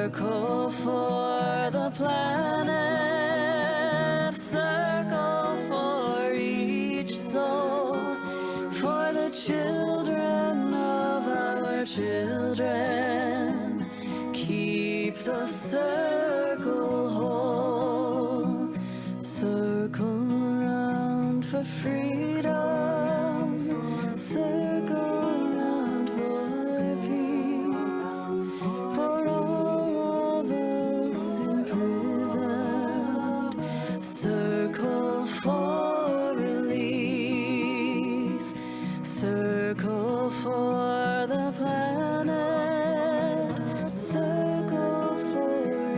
Circle for the planet, circle for each soul, for the children of our children. Keep the circle whole, circle round for freedom, circle round for peace, for all of us imprisoned, circle for release, circle for the planet, circle for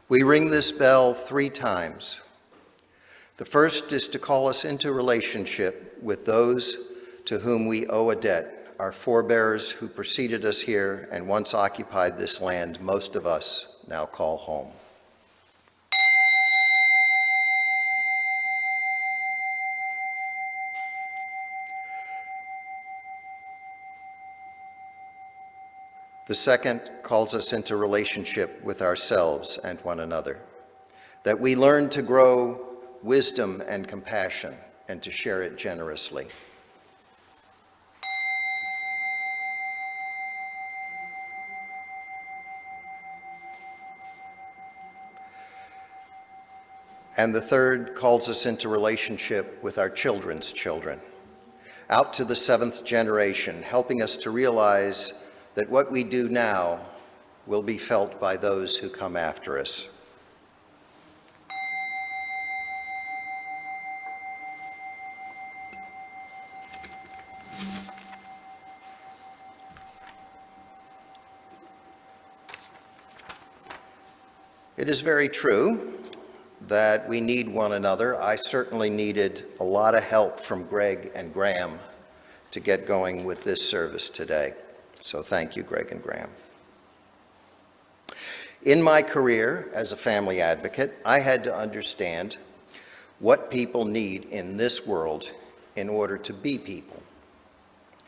We ring this bell 3 times. The first is to call us into relationship with those to whom we owe a debt, our forebears who preceded us here and once occupied this land most of us now call home. The second calls us into relationship with ourselves and one another, that we learn to grow wisdom and compassion and to share it generously. And the third calls us into relationship with our children's children, out to the seventh generation, helping us to realize that what we do now will be felt by those who come after us. It is very true that we need one another. I certainly needed a lot of help from Greg and Graham to get going with this service today. So thank you, Greg and Graham. In my career as a family advocate, I had to understand what people need in this world in order to be people.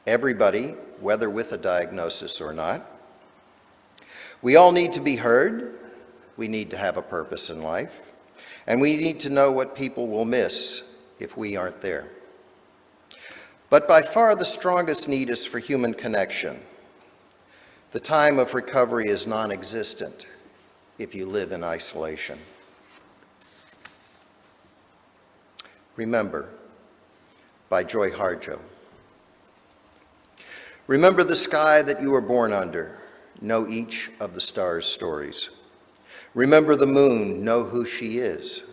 Everybody, whether with a diagnosis or not. We all need to be heard. We need to have a purpose in life. And we need to know what people will miss if we aren't there. But by far the strongest need is for human connection. The time of recovery is non-existent if you live in isolation. Remember, by Joy Harjo. Remember the sky that you were born under. Know each of the stars' stories. Remember the moon, know who she is.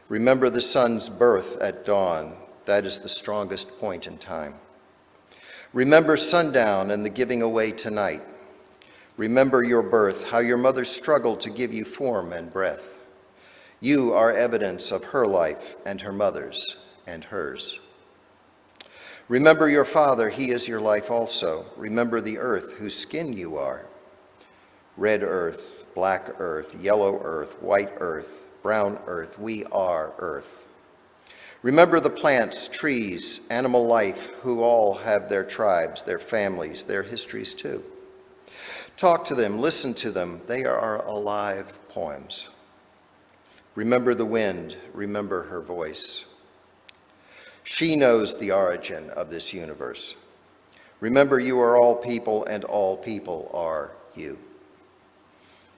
Remember the sun's birth at dawn. That is the strongest point in time. Remember sundown and the giving away tonight. Remember your birth, how your mother struggled to give you form and breath. You are evidence of her life and her mother's and hers. Remember your father, he is your life also. Remember the earth whose skin you are. Red earth, black earth, yellow earth, white earth, brown earth, we are earth. Remember the plants, trees, animal life, who all have their tribes, their families, their histories too. Talk to them, listen to them, they are alive poems. Remember the wind, remember her voice. She knows the origin of this universe. Remember you are all people and all people are you.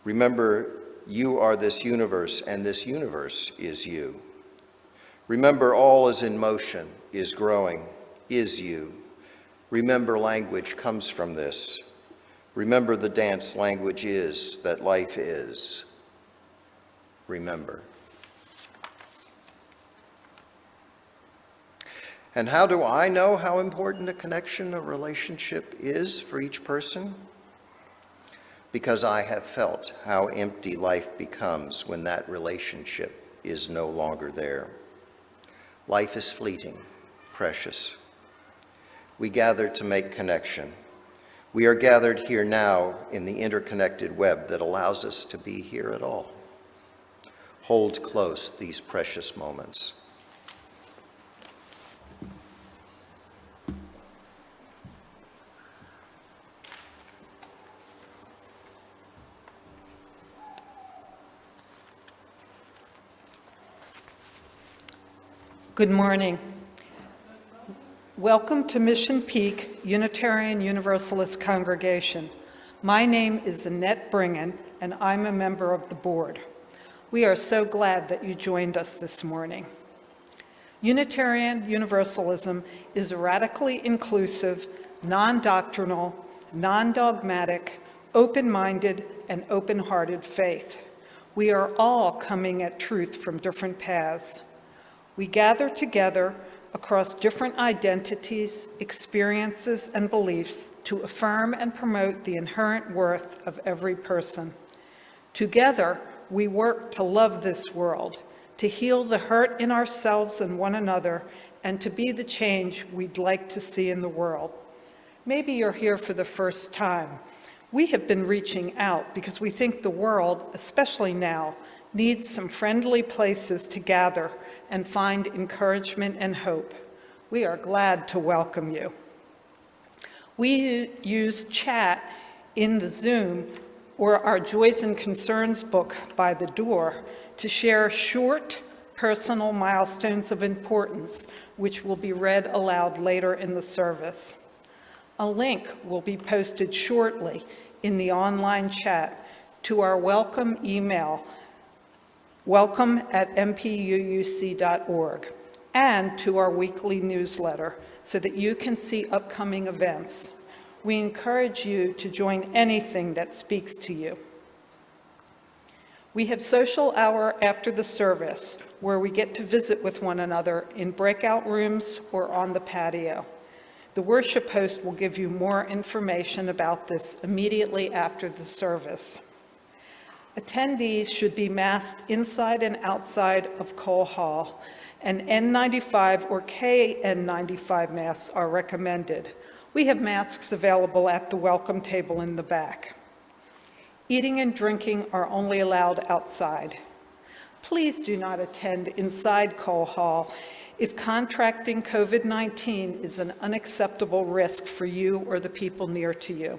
Remember, you are this universe, and this universe is you. Remember, all is in motion, is growing, is you. Remember, language comes from this. Remember, the dance language is, that life is. Remember. And how do I know how important a connection, a relationship is for each person? Because I have felt how empty life becomes when that relationship is no longer there. Life is fleeting, precious. We gather to make connection. We are gathered here now in the interconnected web that allows us to be here at all. Hold close these precious moments. Good morning. Welcome to Mission Peak Unitarian Universalist Congregation. My name is Annette Bringen, and I'm a member of the board. We are so glad that you joined us this morning. Unitarian Universalism is a radically inclusive, non-doctrinal, non-dogmatic, open-minded, and open-hearted faith. We are all coming at truth from different paths. We gather together across different identities, experiences, and beliefs to affirm and promote the inherent worth of every person. Together, we work to love this world, to heal the hurt in ourselves and one another, and to be the change we'd like to see in the world. Maybe you're here for the first time. We have been reaching out because we think the world, especially now, needs some friendly places to gather and find encouragement and hope. We are glad to welcome you. We use chat in the Zoom or our Joys and Concerns book by the door to share short, personal milestones of importance, which will be read aloud later in the service. A link will be posted shortly in the online chat to our welcome email, welcome@mpuuc.org. and to our weekly newsletter so that you can see upcoming events. We encourage you to join anything that speaks to you. We have social hour after the service where we get to visit with one another in breakout rooms or on the patio. The worship host will give you more information about this immediately after the service. Attendees should be masked inside and outside of Cole Hall, and N95 or KN95 masks are recommended. We have masks available at the welcome table in the back. Eating and drinking are only allowed outside. Please do not attend inside Cole Hall if contracting COVID-19 is an unacceptable risk for you or the people near to you.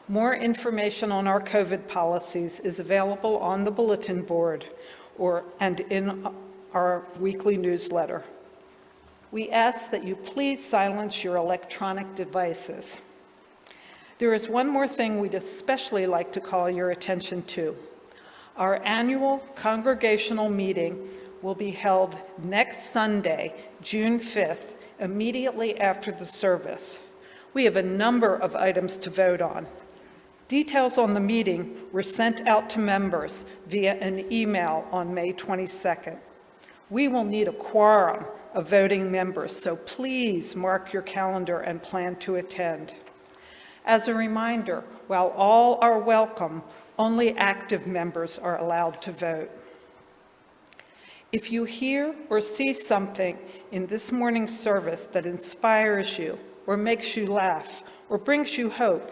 More information on our COVID policies is available on the bulletin board and in our weekly newsletter. We ask that you please silence your electronic devices. There is one more thing we'd especially like to call your attention to. Our annual congregational meeting will be held next Sunday, June 5th, immediately after the service. We have a number of items to vote on. Details on the meeting were sent out to members via an email on May 22nd. We will need a quorum of voting members, so please mark your calendar and plan to attend. As a reminder, while all are welcome, only active members are allowed to vote. If you hear or see something in this morning's service that inspires you or makes you laugh or brings you hope,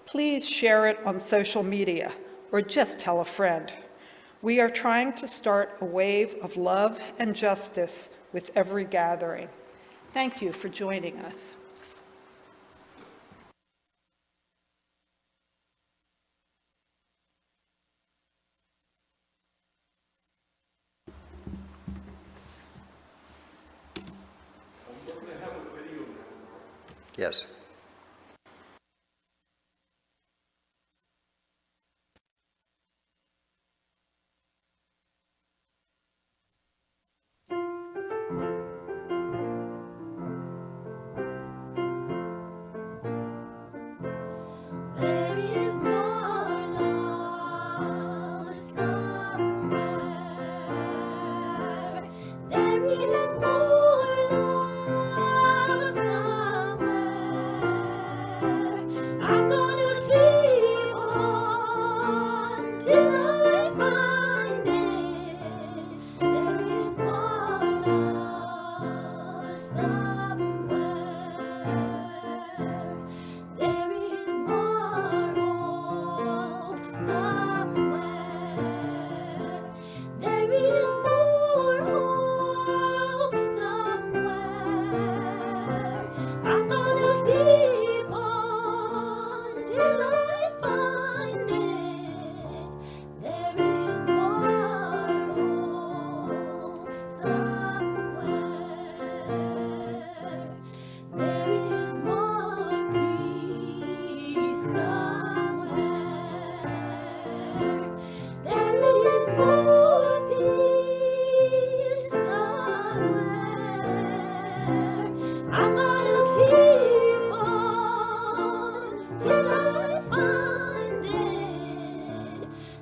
please share it on social media or just tell a friend. We are trying to start a wave of love and justice with every gathering. Thank you for joining us. Yes. There is more love somewhere. There is more love somewhere. I'm gonna keep on till I find it. There is more love somewhere. There is more hope somewhere. There is more hope somewhere. I'm gonna keep on till I find it. There is more hope somewhere. There is more peace somewhere. There is more peace somewhere. I'm gonna keep on till I find it.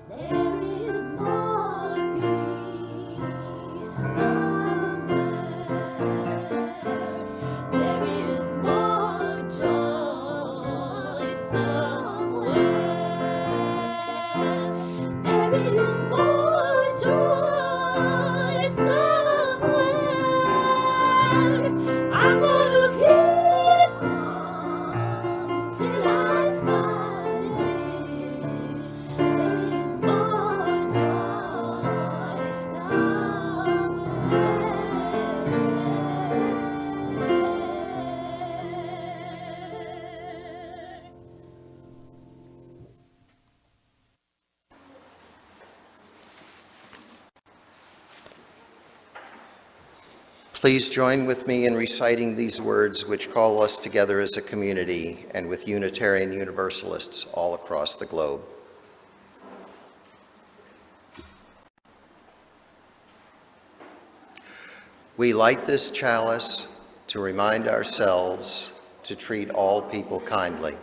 There is more peace somewhere. There is more joy somewhere. There is more joy somewhere. I'm gonna keep on till I find it. There is more joy somewhere. Please join with me in reciting these words which call us together as a community and with Unitarian Universalists all across the globe. We light this chalice to remind ourselves to treat all people kindly,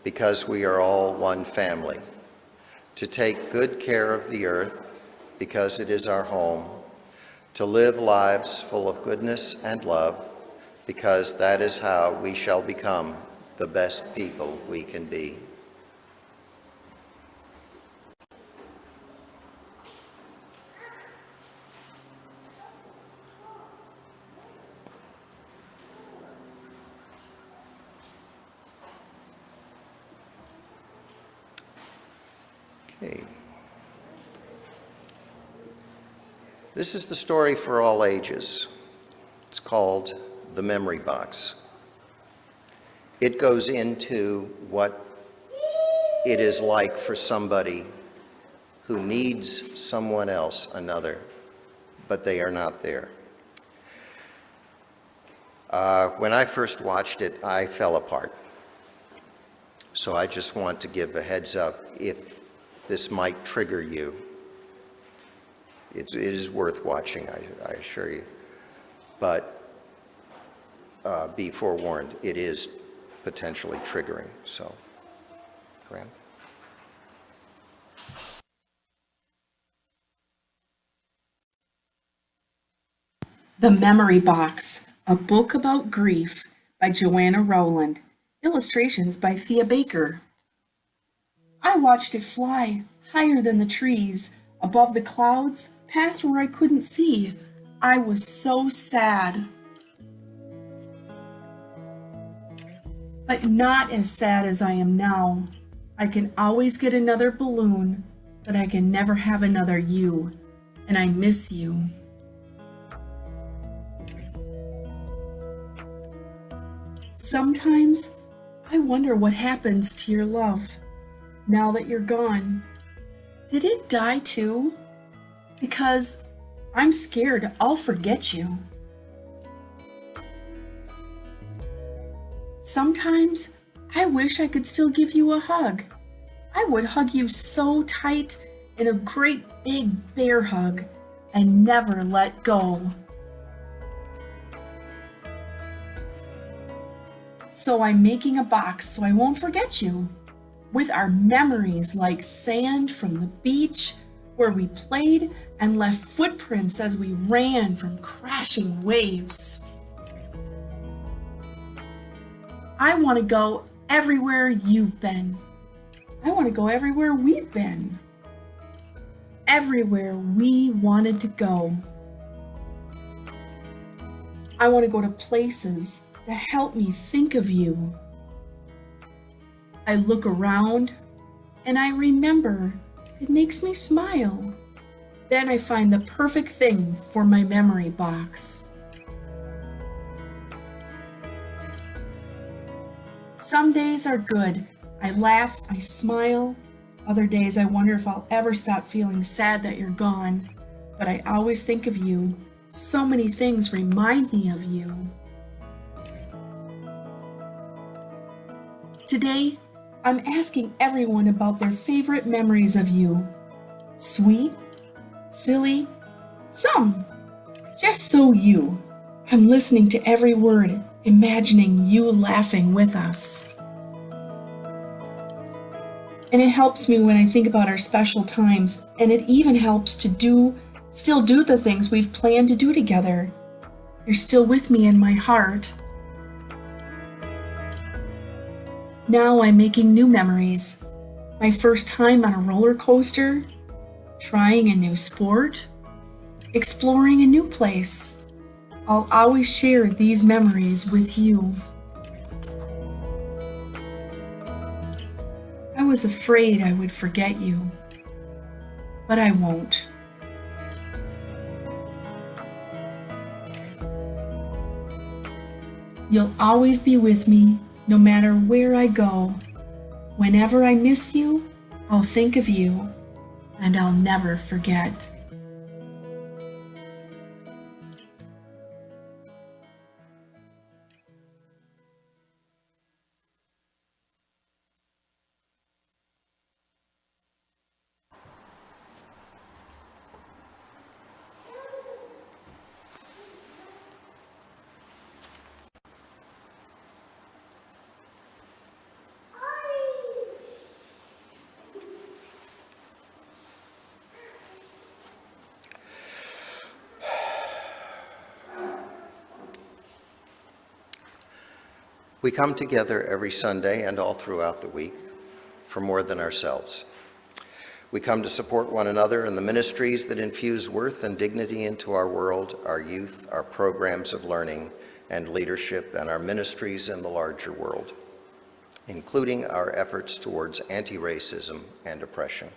because we are all one family, to take good care of the earth, because it is our home, to live lives full of goodness and love, because that is how we shall become the best people we can be. Okay. This is the story for all ages. It's called The Memory Box. It goes into what it is like for somebody who needs someone else, another, but they are not there. When I first watched it, I fell apart. So I just want to give a heads up if this might trigger you. It is worth watching, I assure you. But be forewarned, it is potentially triggering. So, Graham. The Memory Box, a book about grief by Joanna Rowland. Illustrations by Thea Baker. I watched it fly higher than the trees, above the clouds, past where I couldn't see. I was so sad. But not as sad as I am now. I can always get another balloon, but I can never have another you, and I miss you. Sometimes I wonder what happens to your love now that you're gone. Did it die too? Because I'm scared I'll forget you. Sometimes I wish I could still give you a hug. I would hug you so tight in a great big bear hug and never let go. So I'm making a box so I won't forget you, with our memories like sand from the beach where we played and left footprints as we ran from crashing waves. I want to go everywhere you've been. I want to go everywhere we've been. Everywhere we wanted to go. I want to go to places that help me think of you. I look around and I remember. It makes me smile. Then I find the perfect thing for my memory box. Some days are good. I laugh, I smile. Other days I wonder if I'll ever stop feeling sad that you're gone. But I always think of you. So many things remind me of you. Today, I'm asking everyone about their favorite memories of you. Sweet, silly, some. Just so you. I'm listening to every word, imagining you laughing with us. And it helps me when I think about our special times, and it even helps to still do the things we've planned to do together. You're still with me in my heart. Now I'm making new memories. My first time on a roller coaster, trying a new sport, exploring a new place. I'll always share these memories with you. I was afraid I would forget you, but I won't. You'll always be with me, no matter where I go. Whenever I miss you, I'll think of you, and I'll never forget. We come together every Sunday and all throughout the week for more than ourselves. We come to support one another in the ministries that infuse worth and dignity into our world, our youth, our programs of learning and leadership, and our ministries in the larger world, including our efforts towards anti-racism and oppression.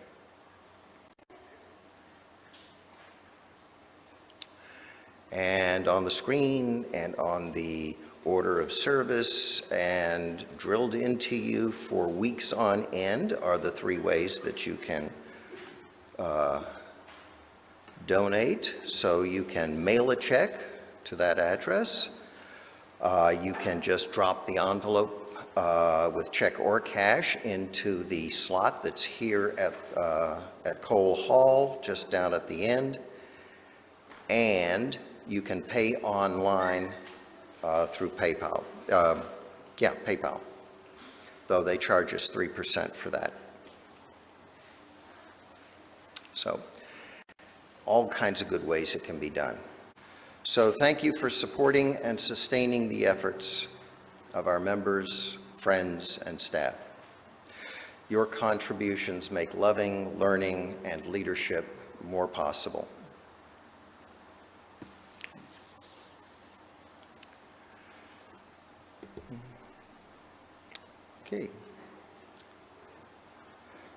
And on the screen and on the order of service and drilled into you for weeks on end are the three ways that you can donate. So you can mail a check to that address. You can just drop the envelope with check or cash into the slot that's here at Cole Hall, just down at the end. And you can pay online through PayPal. PayPal, though they charge us 3% for that. So all kinds of good ways it can be done. So thank you for supporting and sustaining the efforts of our members, friends, and staff. Your contributions make loving, learning, and leadership more possible. Okay.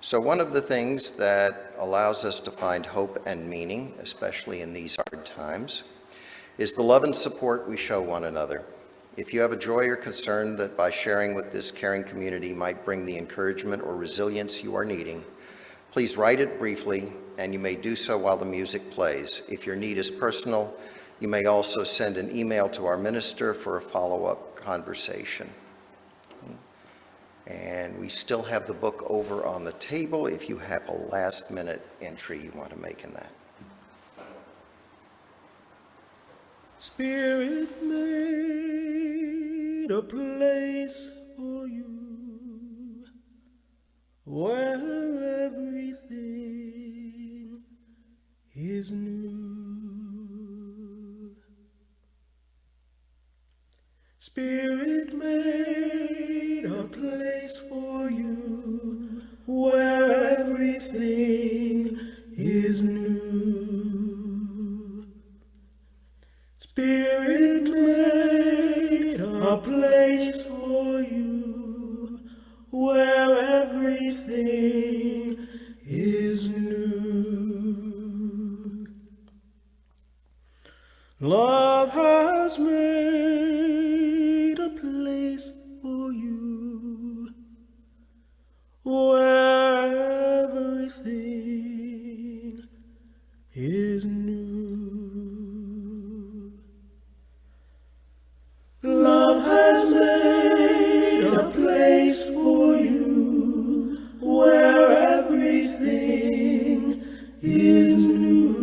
So one of the things that allows us to find hope and meaning, especially in these hard times, is the love and support we show one another. If you have a joy or concern that by sharing with this caring community might bring the encouragement or resilience you are needing, please write it briefly, and you may do so while the music plays. If your need is personal, you may also send an email to our minister for a follow-up conversation. And we still have the book over on the table if you have a last-minute entry you want to make in that. Spirit made a place for you where everything is new. Spirit made a place for you where everything is new. Spirit made a place for you where everything is new. Love has made a place for you where everything is new. Love has made a place for you where everything is new.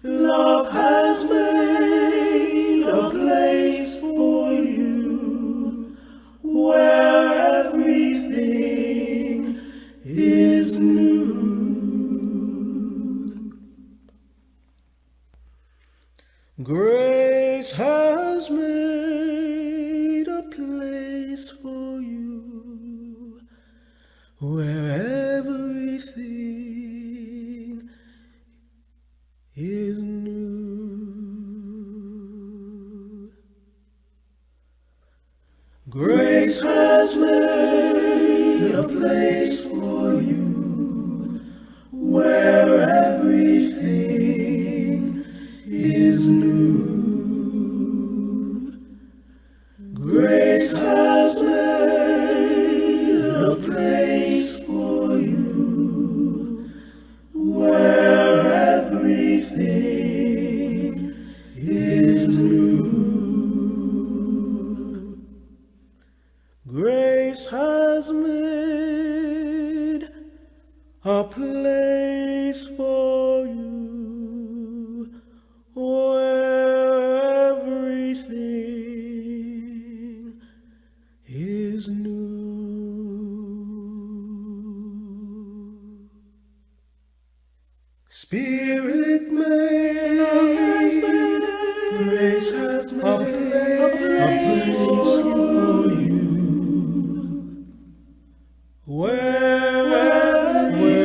Love has made a place for you where everything is new. Grace has made a place for you where everything is new. Grace has made a place for you where everything is new. Grace has made a place for you where everything is new. Grace has made a place for you where everything is new. Spirit made, grace has made a place for you. Where everything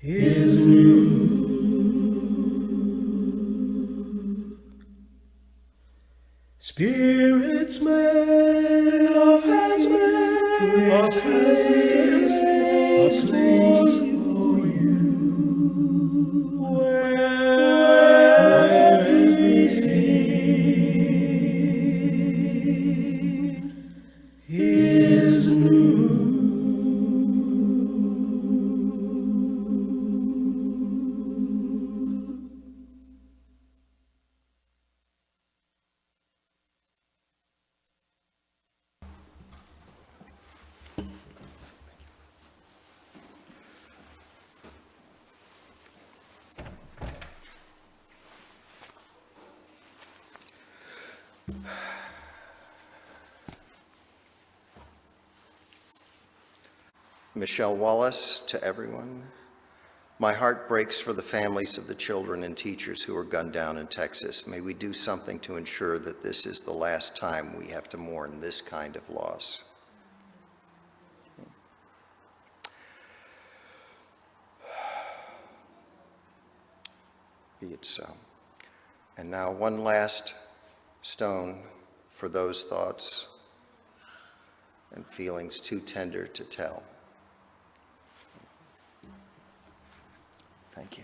is new. Spirits made of has made us place for you. Where everything is new. Michelle Wallace, to everyone. My heart breaks for the families of the children and teachers who were gunned down in Texas. May we do something to ensure that this is the last time we have to mourn this kind of loss. Be it so. And now one last stone for those thoughts and feelings too tender to tell. Thank you.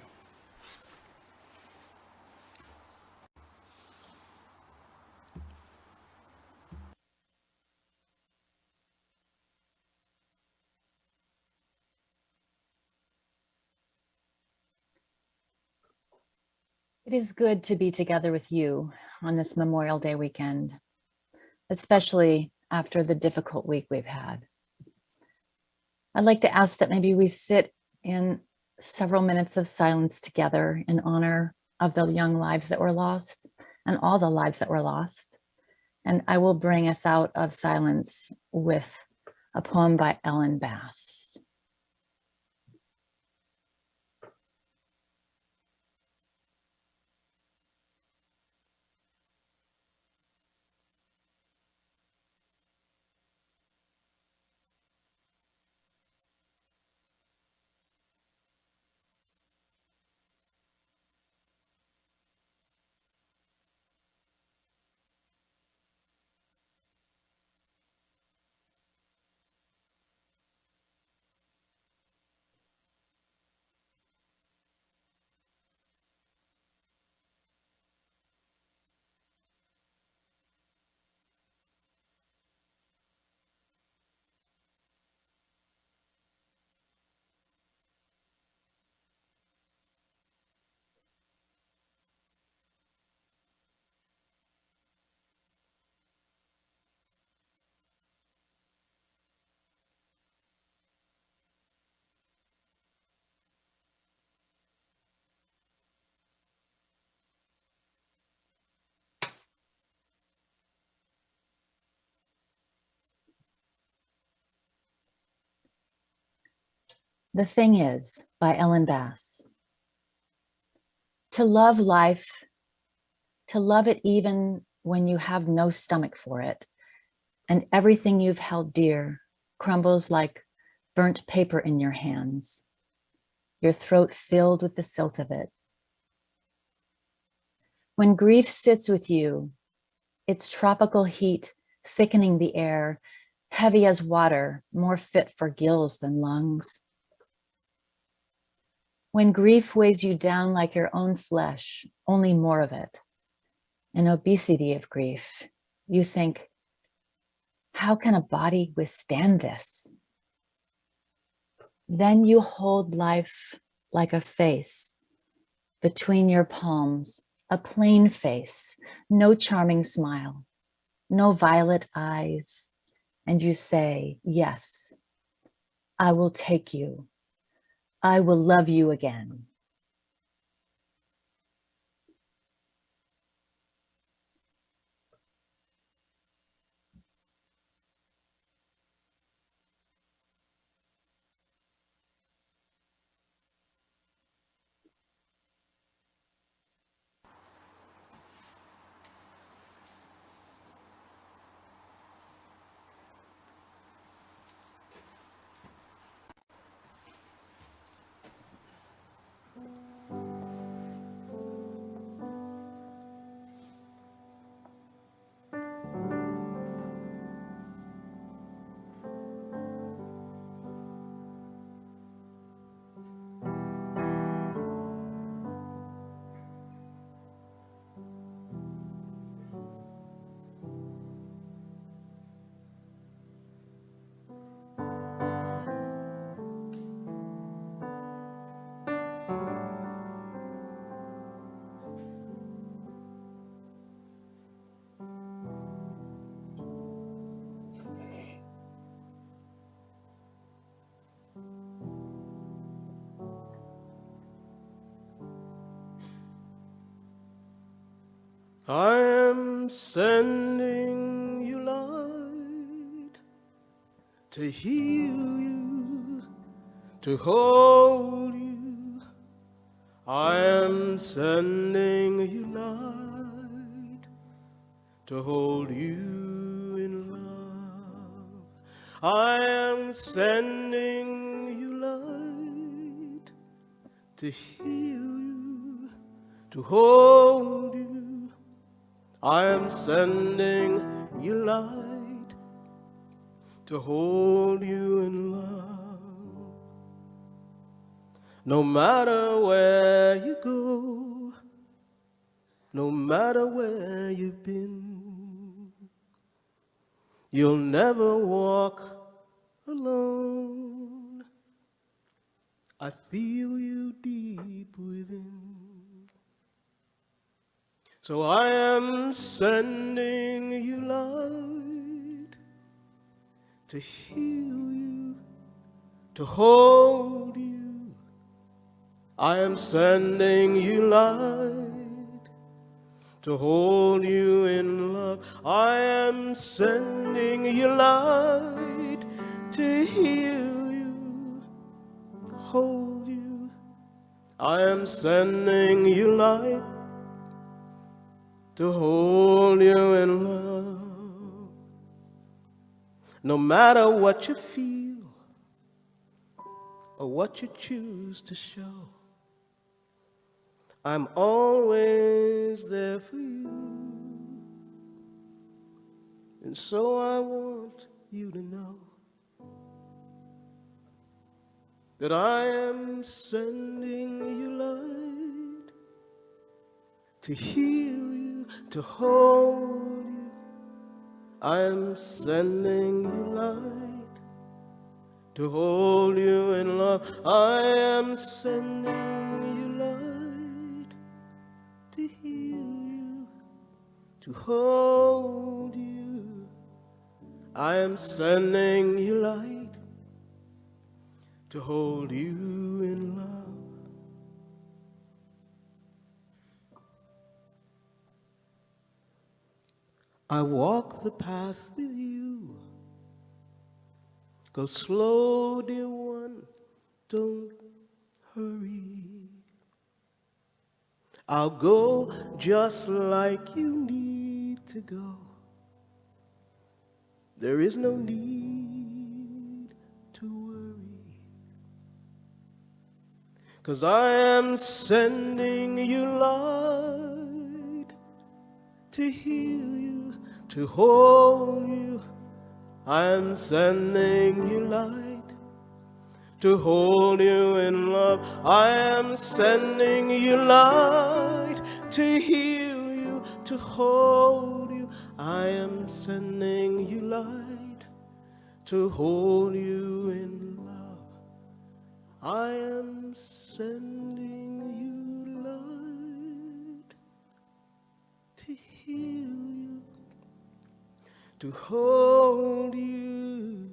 It is good to be together with you on this Memorial Day weekend, especially after the difficult week we've had. I'd like to ask that maybe we sit in several minutes of silence together in honor of the young lives that were lost and all the lives that were lost. And I will bring us out of silence with a poem by Ellen Bass. The Thing Is by Ellen Bass. To love life, to love it even when you have no stomach for it, and everything you've held dear crumbles like burnt paper in your hands, your throat filled with the silt of it. When grief sits with you, its tropical heat thickening the air, heavy as water, more fit for gills than lungs. When grief weighs you down like your own flesh, only more of it, an obesity of grief, you think, how can a body withstand this? Then you hold life like a face between your palms, a plain face, no charming smile, no violet eyes, and you say, yes, I will take you. I will love you again. I am sending you light to heal you, to hold you. I am sending you light to hold you in love. I am sending you light to heal you, to hold you. I am sending you light to hold you in love. No matter where you go, no matter where you've been, you'll never walk alone. I feel you deep within. So I am sending you light to heal you, to hold you. I am sending you light to hold you in love. I am sending you light to heal you, hold you. I am sending you light to hold you in love. No matter what you feel or what you choose to show, I'm always there for you. And so I want you to know that I am sending you light to heal you, to hold you. I am sending you light to hold you in love. I am sending you light to heal you, to hold you. I am sending you light to hold you in love. I walk the path with you. Go slow, dear one, don't hurry. I'll go just like you need to go. There is no need to worry. 'Cause I am sending you light to heal you, to hold you. I am sending you light to hold you in love. I am sending you light to heal you, to hold you. I am sending you light to hold you in love. I am sending you light to heal you, to hold you.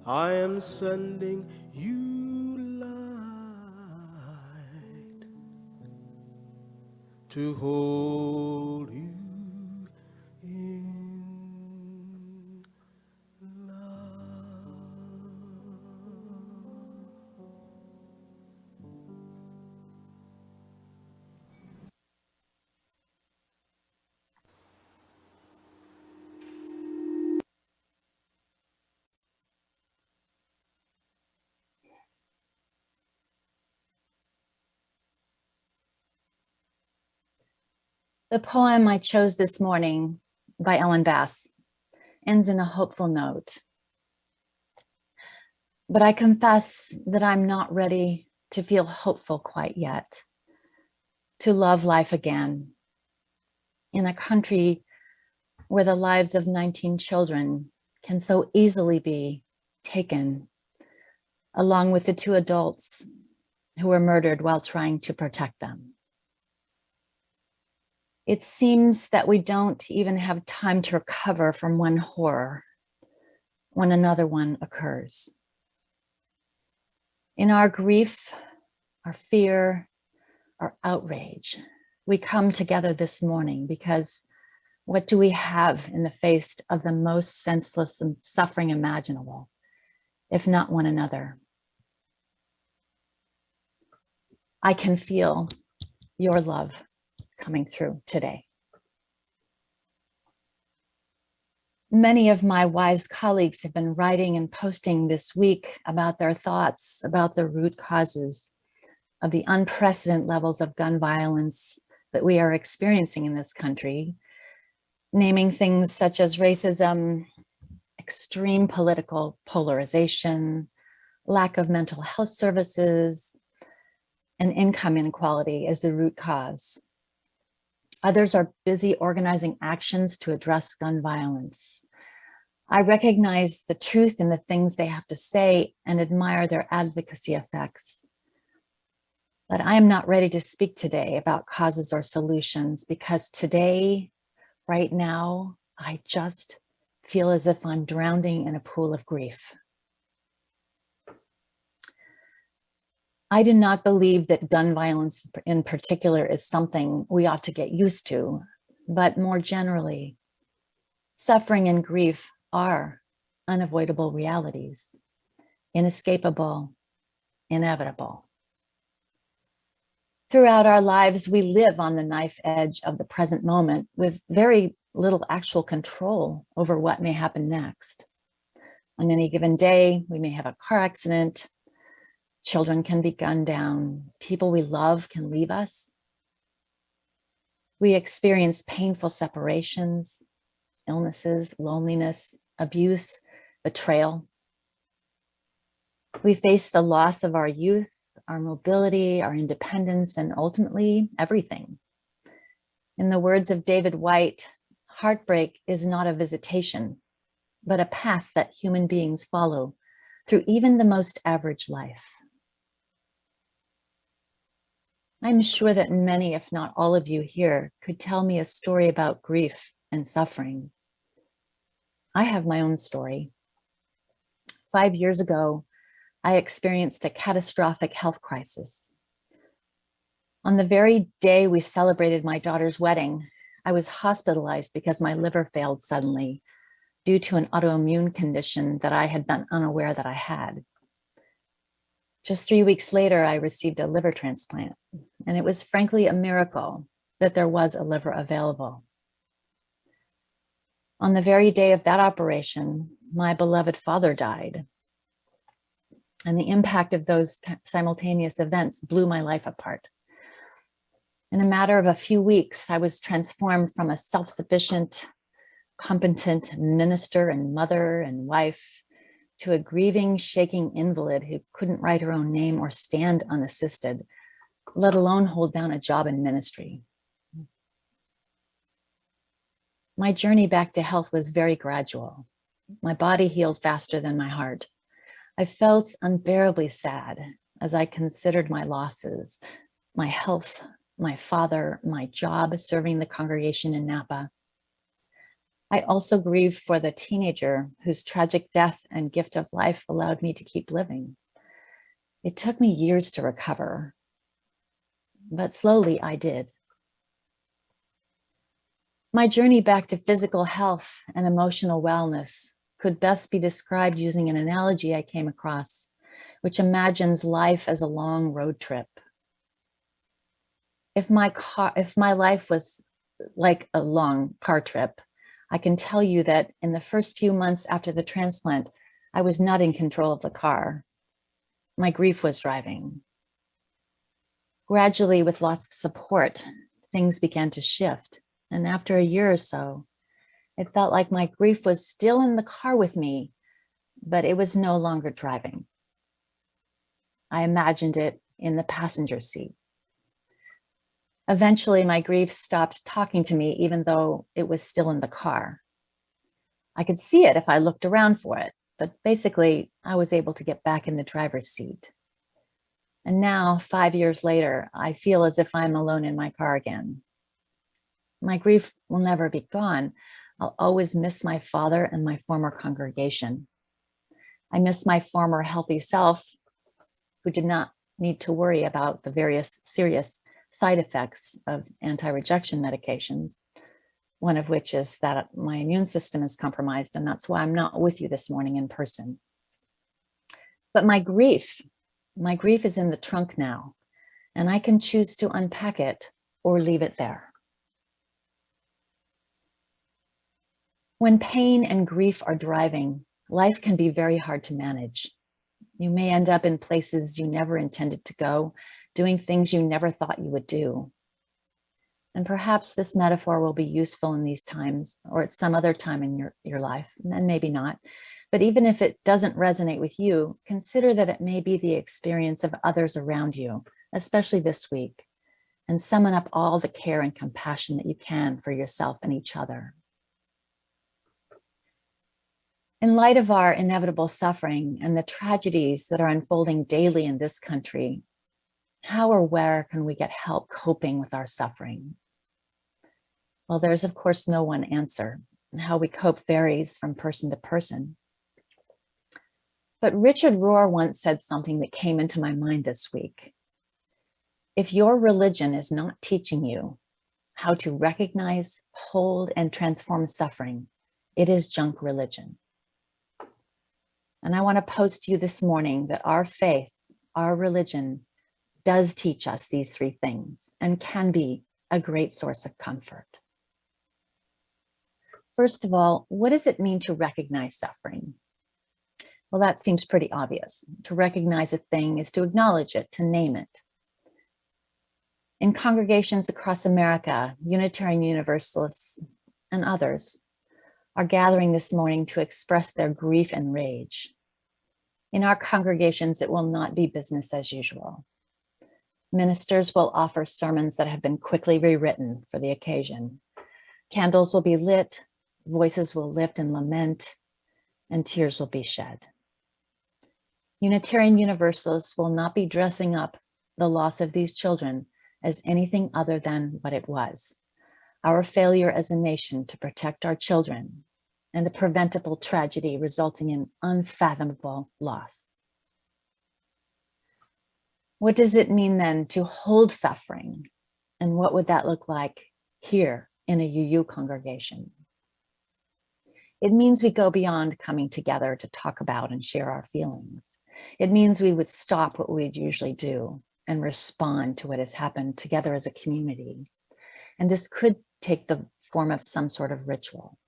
I am sending you light to hold you in love. The poem I chose this morning by Ellen Bass ends in a hopeful note. But I confess that I'm not ready to feel hopeful quite yet, to love life again in a country where the lives of 19 children can so easily be taken, along with the 2 adults who were murdered while trying to protect them. It seems that we don't even have time to recover from one horror when another one occurs. In our grief, our fear, our outrage, we come together this morning because what do we have in the face of the most senseless and suffering imaginable, if not one another? I can feel your love coming through today. Many of my wise colleagues have been writing and posting this week about their thoughts about the root causes of the unprecedented levels of gun violence that we are experiencing in this country, naming things such as racism, extreme political polarization, lack of mental health services, and income inequality as the root cause. Others are busy organizing actions to address gun violence. I recognize the truth in the things they have to say and admire their advocacy effects. But I am not ready to speak today about causes or solutions because today, right now, I just feel as if I'm drowning in a pool of grief. I do not believe that gun violence in particular is something we ought to get used to, but more generally, suffering and grief are unavoidable realities, inescapable, inevitable. Throughout our lives, we live on the knife edge of the present moment with very little actual control over what may happen next. On any given day, we may have a car accident, children can be gunned down, people we love can leave us. We experience painful separations, illnesses, loneliness, abuse, betrayal. We face the loss of our youth, our mobility, our independence, and ultimately everything. In the words of David White, heartbreak is not a visitation, but a path that human beings follow through even the most average life. I'm sure that many, if not all of you here, could tell me a story about grief and suffering. I have my own story. 5 years ago, I experienced a catastrophic health crisis. On the very day we celebrated my daughter's wedding, I was hospitalized because my liver failed suddenly due to an autoimmune condition that I had been unaware that I had. Just 3 weeks later, I received a liver transplant, and it was frankly a miracle that there was a liver available. On the very day of that operation, my beloved father died. And the impact of those simultaneous events blew my life apart. In a matter of a few weeks, I was transformed from a self-sufficient, competent minister and mother and wife to a grieving, shaking invalid who couldn't write her own name or stand unassisted, let alone hold down a job in ministry. My journey back to health was very gradual. My body healed faster than my heart. I felt unbearably sad as I considered my losses, my health, my father, my job serving the congregation in Napa. I also grieved for the teenager whose tragic death and gift of life allowed me to keep living. It took me years to recover, but slowly I did. My journey back to physical health and emotional wellness could best be described using an analogy I came across, which imagines life as a long road trip. If my life was like a long car trip, I can tell you that in the first few months after the transplant, I was not in control of the car. My grief was driving. Gradually, with lots of support, things began to shift. And after a year or so, it felt like my grief was still in the car with me, but it was no longer driving. I imagined it in the passenger seat. Eventually, my grief stopped talking to me, even though it was still in the car. I could see it if I looked around for it, but basically, I was able to get back in the driver's seat. And now, 5 years later, I feel as if I'm alone in my car again. My grief will never be gone. I'll always miss my father and my former congregation. I miss my former healthy self, who did not need to worry about the various serious side effects of anti-rejection medications, one of which is that my immune system is compromised, and that's why I'm not with you this morning in person. But my grief is in the trunk now, and I can choose to unpack it or leave it there. When pain and grief are driving, life can be very hard to manage. You may end up in places you never intended to go, doing things you never thought you would do. And perhaps this metaphor will be useful in these times or at some other time in your life, and maybe not. But even if it doesn't resonate with you, consider that it may be the experience of others around you, especially this week, and summon up all the care and compassion that you can for yourself and each other. In light of our inevitable suffering and the tragedies that are unfolding daily in this country, how or where can we get help coping with our suffering? Well, there's of course no one answer. How we cope varies from person to person. But Richard Rohr once said something that came into my mind this week. If your religion is not teaching you how to recognize, hold, and transform suffering, it is junk religion. And I want to pose to you this morning that our faith, our religion, does teach us these three things and can be a great source of comfort. First of all, what does it mean to recognize suffering? Well, that seems pretty obvious. To recognize a thing is to acknowledge it, to name it. In congregations across America, Unitarian Universalists and others are gathering this morning to express their grief and rage. In our congregations, it will not be business as usual. Ministers will offer sermons that have been quickly rewritten for the occasion. Candles will be lit, voices will lift and lament, and tears will be shed. Unitarian Universalists will not be dressing up the loss of these children as anything other than what it was, our failure as a nation to protect our children and a preventable tragedy resulting in unfathomable loss. What does it mean then to hold suffering? And what would that look like here in a UU congregation? It means we go beyond coming together to talk about and share our feelings. It means we would stop what we'd usually do and respond to what has happened together as a community. And this could take the form of some sort of ritual.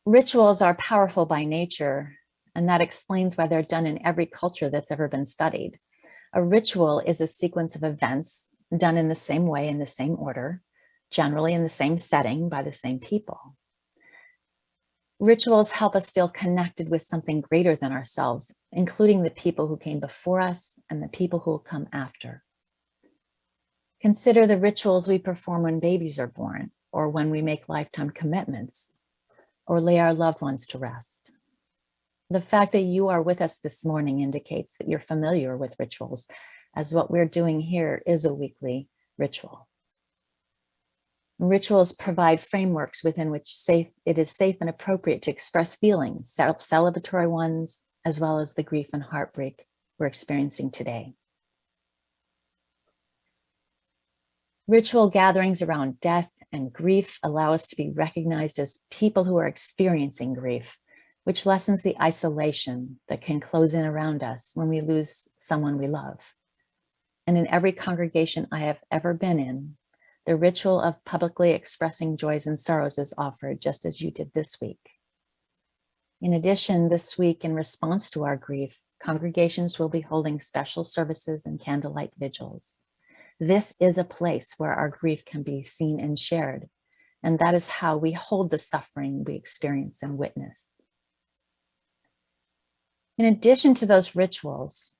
Rituals are powerful by nature, and that explains why they're done in every culture that's ever been studied. A ritual is a sequence of events done in the same way, in the same order, generally in the same setting by the same people. Rituals help us feel connected with something greater than ourselves, including the people who came before us and the people who will come after. Consider the rituals we perform when babies are born, or when we make lifetime commitments, or lay our loved ones to rest. The fact that you are with us this morning indicates that you're familiar with rituals, as what we're doing here is a weekly ritual. Rituals provide frameworks within which it is safe and appropriate to express feelings, celebratory ones, as well as the grief and heartbreak we're experiencing today. Ritual gatherings around death and grief allow us to be recognized as people who are experiencing grief, which lessens the isolation that can close in around us when we lose someone we love. And in every congregation I have ever been in, the ritual of publicly expressing joys and sorrows is offered, just as you did this week. In addition, this week, in response to our grief, congregations will be holding special services and candlelight vigils. This is a place where our grief can be seen and shared, and that is how we hold the suffering we experience and witness. In addition to those rituals,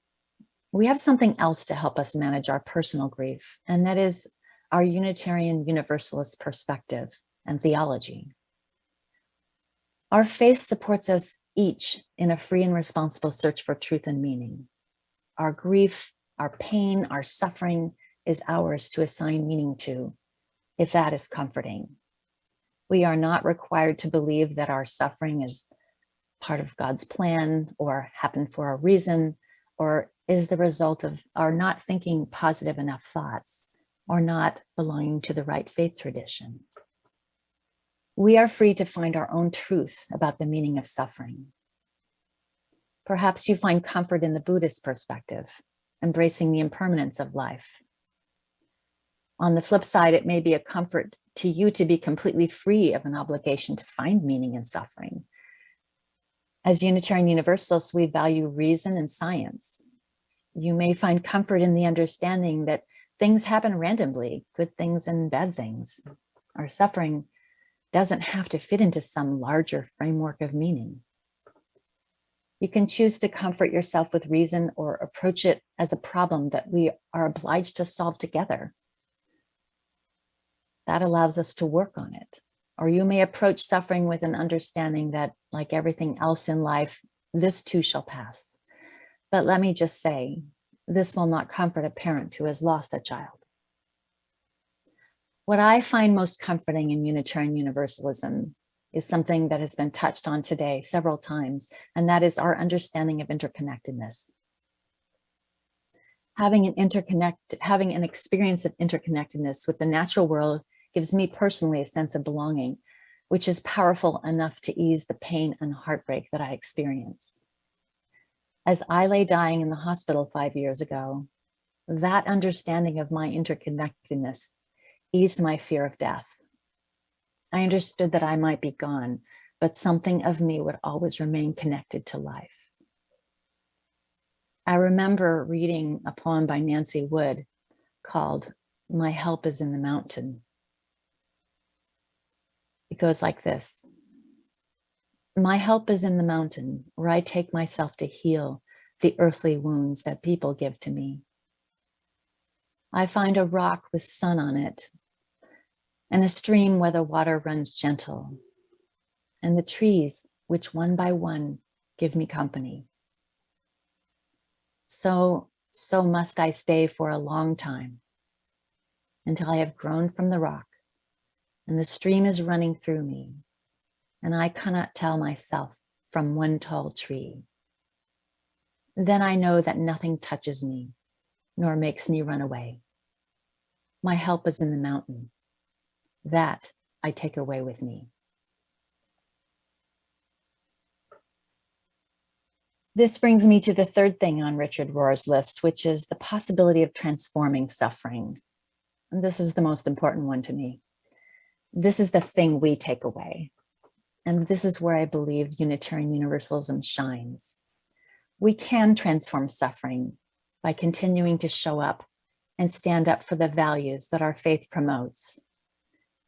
we have something else to help us manage our personal grief, and that is our Unitarian Universalist perspective and theology. Our faith supports us each in a free and responsible search for truth and meaning. Our grief, our pain, our suffering is ours to assign meaning to, if that is comforting. We are not required to believe that our suffering is part of God's plan or happened for a reason, or is the result of our not thinking positive enough thoughts or not belonging to the right faith tradition. We are free to find our own truth about the meaning of suffering. Perhaps you find comfort in the Buddhist perspective, embracing the impermanence of life. On the flip side, it may be a comfort to you to be completely free of an obligation to find meaning in suffering. As Unitarian Universalists, we value reason and science. You may find comfort in the understanding that things happen randomly, good things and bad things. Our suffering doesn't have to fit into some larger framework of meaning. You can choose to comfort yourself with reason or approach it as a problem that we are obliged to solve together. That allows us to work on it. Or you may approach suffering with an understanding that, like everything else in life, this too shall pass. But let me just say, this will not comfort a parent who has lost a child. What I find most comforting in Unitarian Universalism is something that has been touched on today several times, and that is our understanding of interconnectedness. Having an experience of interconnectedness with the natural world gives me personally a sense of belonging, which is powerful enough to ease the pain and heartbreak that I experience. As I lay dying in the hospital 5 years ago, that understanding of my interconnectedness eased my fear of death. I understood that I might be gone, but something of me would always remain connected to life. I remember reading a poem by Nancy Wood called "My Help is in the Mountain." It goes like this. My help is in the mountain, where I take myself to heal the earthly wounds that people give to me. I find a rock with sun on it, and a stream where the water runs gentle, and the trees which one by one give me company. So must I stay for a long time, until I have grown from the rock, and the stream is running through me, and I cannot tell myself from one tall tree. Then I know that nothing touches me, nor makes me run away. My help is in the mountain. That I take away with me. This brings me to the third thing on Richard Rohr's list, which is the possibility of transforming suffering. And this is the most important one to me. This is the thing we take away. And this is where I believe Unitarian Universalism shines. We can transform suffering by continuing to show up and stand up for the values that our faith promotes.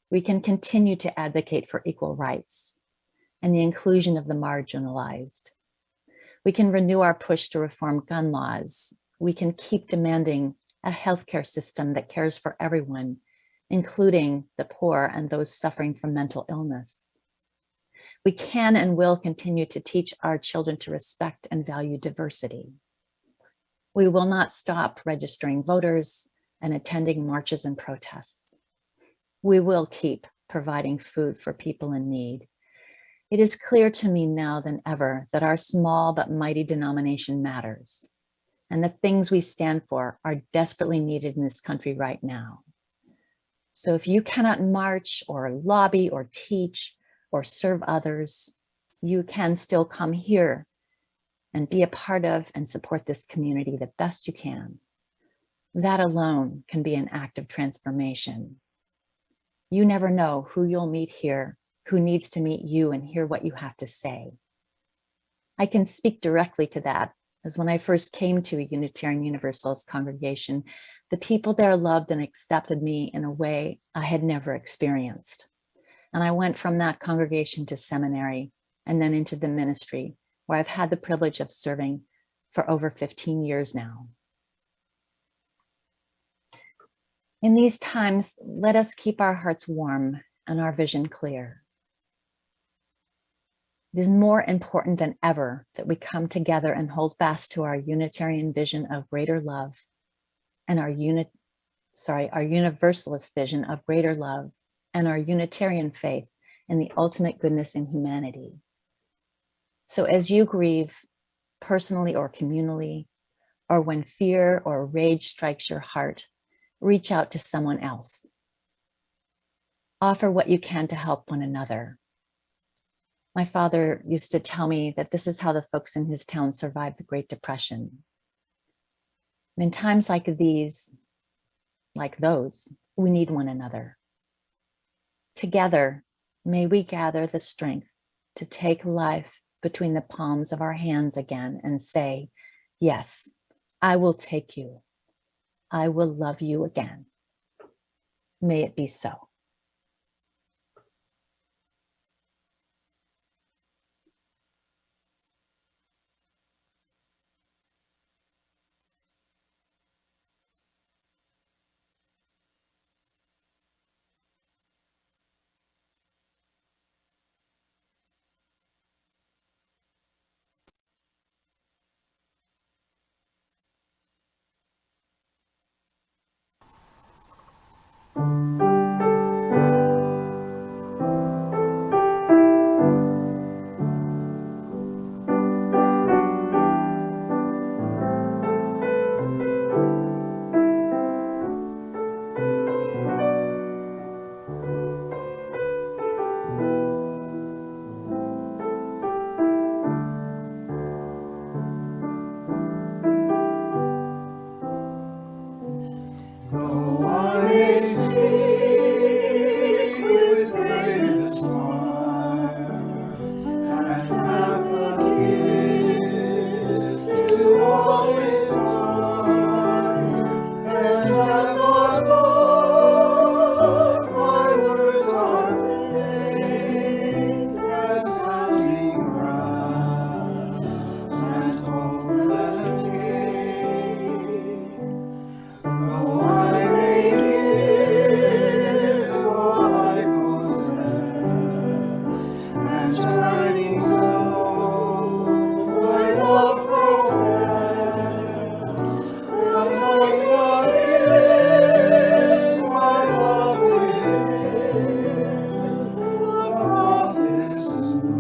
We can continue to advocate for equal rights and the inclusion of the marginalized. We can renew our push to reform gun laws. We can keep demanding a healthcare system that cares for everyone, including the poor and those suffering from mental illness. We can and will continue to teach our children to respect and value diversity. We will not stop registering voters and attending marches and protests. We will keep providing food for people in need. It is clear to me now than ever that our small but mighty denomination matters, and the things we stand for are desperately needed in this country right now. So if you cannot march or lobby or teach or serve others, you can still come here and be a part of and support this community the best you can. That alone can be an act of transformation. You never know who you'll meet here, who needs to meet you and hear what you have to say. I can speak directly to that, as when I first came to a Unitarian Universalist congregation, the people there loved and accepted me in a way I had never experienced. And I went from that congregation to seminary and then into the ministry, where I've had the privilege of serving for over 15 years now. In these times, let us keep our hearts warm and our vision clear. It is more important than ever that we come together and hold fast to our Unitarian vision of greater love and our Universalist vision of greater love and our Unitarian faith in the ultimate goodness in humanity. So as you grieve personally or communally, or when fear or rage strikes your heart, reach out to someone else. Offer what you can to help one another. My father used to tell me that this is how the folks in his town survived the Great Depression. And in times like these, like those, we need one another. Together, may we gather the strength to take life between the palms of our hands again and say, yes, I will take you. I will love you again. May it be so. Though I may speak with bravest fire, and have the gift to always die, and have not love, my words are vain as sounding brass and hopeless gain. Though I may give all I possess, and shining so my love profess, but I cannot give my love within. The prophet soon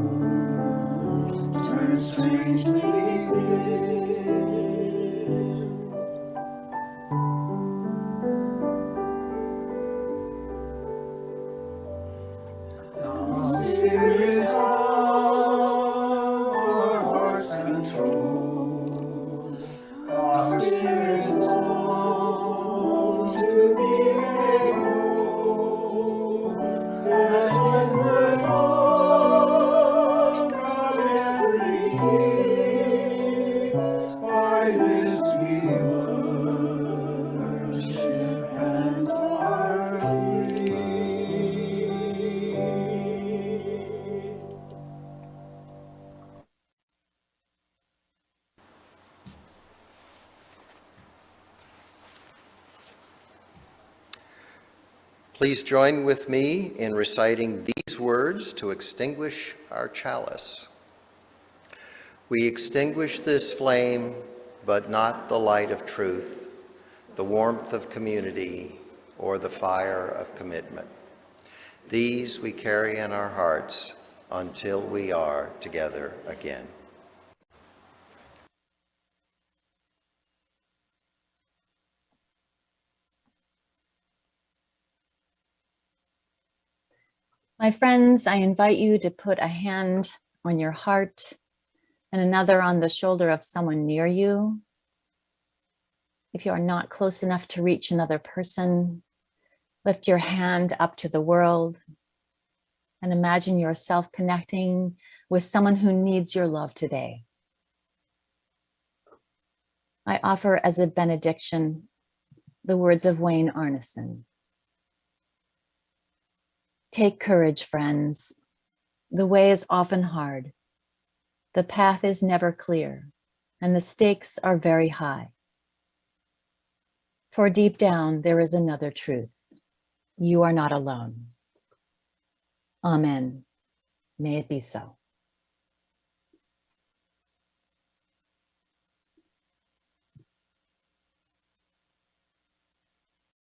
turns strangely thin. Spirit of our hearts control, our spirits long to be made whole, that inward love got every gift. By this we worship and are free. Please join with me in reciting these words to extinguish our chalice. We extinguish this flame, but not the light of truth, the warmth of community, or the fire of commitment. These we carry in our hearts until we are together again. My friends, I invite you to put a hand on your heart and another on the shoulder of someone near you. If you are not close enough to reach another person, lift your hand up to the world and imagine yourself connecting with someone who needs your love today. I offer as a benediction the words of Wayne Arneson. Take courage, friends. The way is often hard. The path is never clear, and the stakes are very high. For deep down, there is another truth. You are not alone. Amen. May it be so.